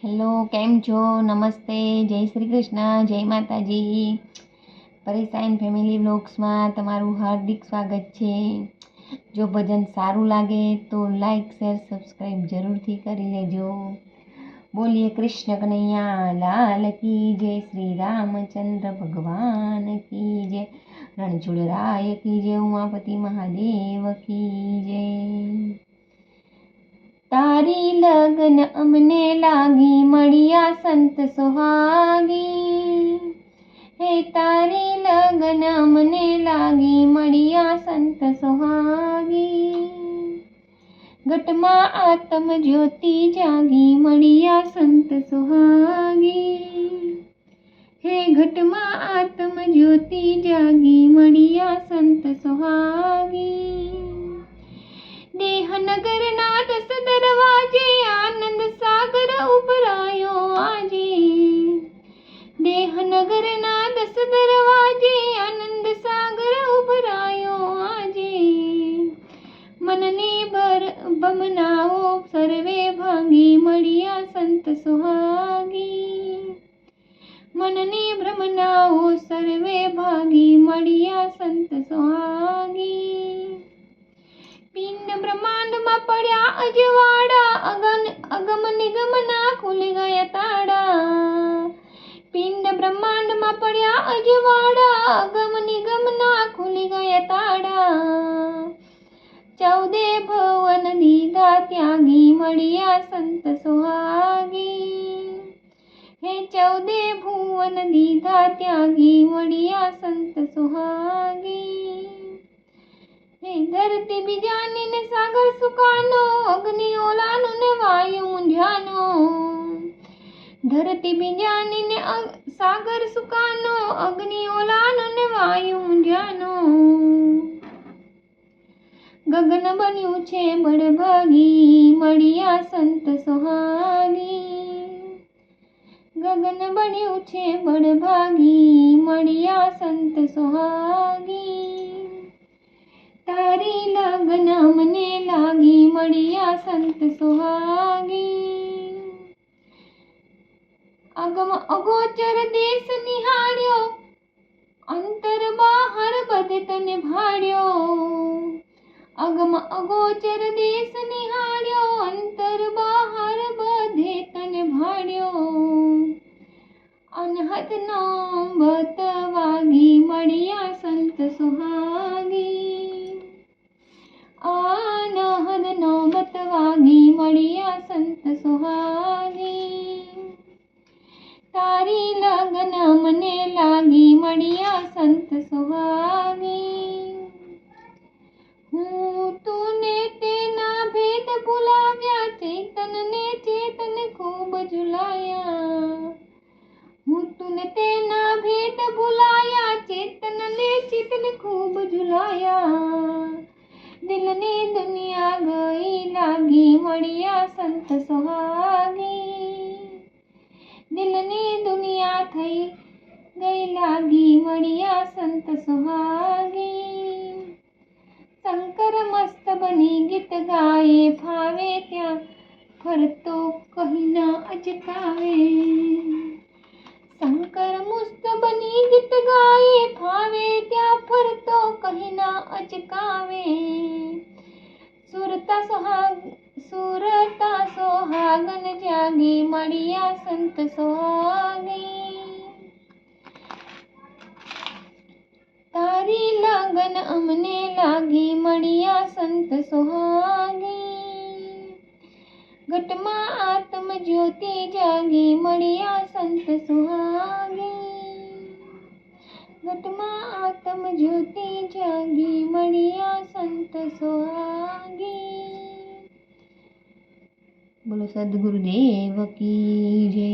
Hello, કેમ છો? નમસ્તે, જય શ્રી કૃષ્ણ, જય માતાજી. પરેશાન ફેમિલી વ્લોગ્સમાં તમારું હાર્દિક સ્વાગત છે. જો ભજન સારું લાગે તો લાઈક શેર સબસ્ક્રાઈબ જરૂરથી કરી લેજો. બોલીએ કૃષ્ણ કનૈયા લાલ કી જય, શ્રી રામચંદ્ર ભગવાન કી જય, રણછોડરાય કી જય, ઉમાપતિ મહાદેવ કી જય. તારી લગન અમને લાગી મળ્યા સંત સોહાગી. હે તારી લગન અમને લાગી મળ્યા સંત સોહાગી. ઘટમાં આત્મ જ્યોતિ જાગી મળ્યા સંત સોહાગી. હે ઘટમાં આત્મ જ્યોતિ જાગી મળ્યા સંત સોહાગી. દેહનગરના 10 દરવાજે આનંદ સાગર ઉભરાયો આજે. દેહનગરના 10 દરવાજે આનંદ સાગર ઉભરાયો આજે. મનને બમનાઓ સર્વે ભાંગી મળ્યા સંત સોહાગી. મનને ભ્રમનાઓ સર્વે ભાગી મળ્યા સંત સોહાગી. પિંડ બ્રહ્માંડમાં પડ્યા અજવાળા, અગમ નિગમના ખુલી ગયા તાળા. પિંડ બ્રહ્માંડમાં પડ્યા અજવાળા, અગમ નિગમના ખુલી ગયા તાળા. 14 ભુવન દીધા ત્યાગી મળ્યા સંત સોહાગી. હે 14 ભુવન દીધા ત્યાગી મળ્યા સંત સોહાગી. હે ધરતી બીજાની ને સાગર સુકાનો, અગ્નિ ઓલાનો ને વાયુ મૂંઝાનો. ધરતી બીજાની ને સાગર સુકાનો, અગ્નિ ઓલાનો ને વાયુ મૂંઝાનો. ગગન બન્યું છે બળભાગી મળ્યા સંત સોહાગી. ગગન બન્યું છે બળભાગી મળ્યા સંત સોહાગી. તારી લગન અમને લાગી મળ્યા સંત સોહાગી. અગમ અગોચર દેશ નિહાળ્યો, અંતર બહાર બધે તને ભાળ્યો. અગમ અગોચર દેશ નિહાળ્યો, અંતર બહાર બધે તને ભાળ્યો. અનહદનો બતવાગી મળ્યા સંત સોહાગી. અનહદ નોબત વાગી મળ્યા સંત સોહાગી. તારી લગન મને લાગી મળ્યા સંત સોહાગી. હું તુને તેના ભેદ ભૂલાવ્યા, ચેતન ને ચેતન ખૂબ ઝુલાયા. હું તુને તેના ભેદ ભૂલાયા, ચેતન ને ચેતન ખૂબ ઝુલાયા. દિલની દુનિયા ગઈ લાગી મળ્યા સંત સોહાગી. દિલની દુનિયા થઈ ગઈ લાગી મળ્યા સંત સોહાગી. શંકર મસ્ત બની ગીત ગાયે, ફાવે ત્યાં ફરતો કહી ન અચકાવે. શંકર મસ્ત બની ગીત ગાયે, ફાવે ત્યાં ફરતો કહી ન અચકાવે. સુરતા સોહાગન જાગી મળ્યા સંત સોહાગી. તારી લગન અમને લાગી મળ્યા સંત સોહાગી. ઘટમાં આત્મ જ્યોતિ જાગી મળ્યા સંત સોહાગી. ઘટમાં આત્મ જ્યોતિ જાગી મળ્યા સંત સોહાગી. બોલો સદગુરુદેવ કી જય.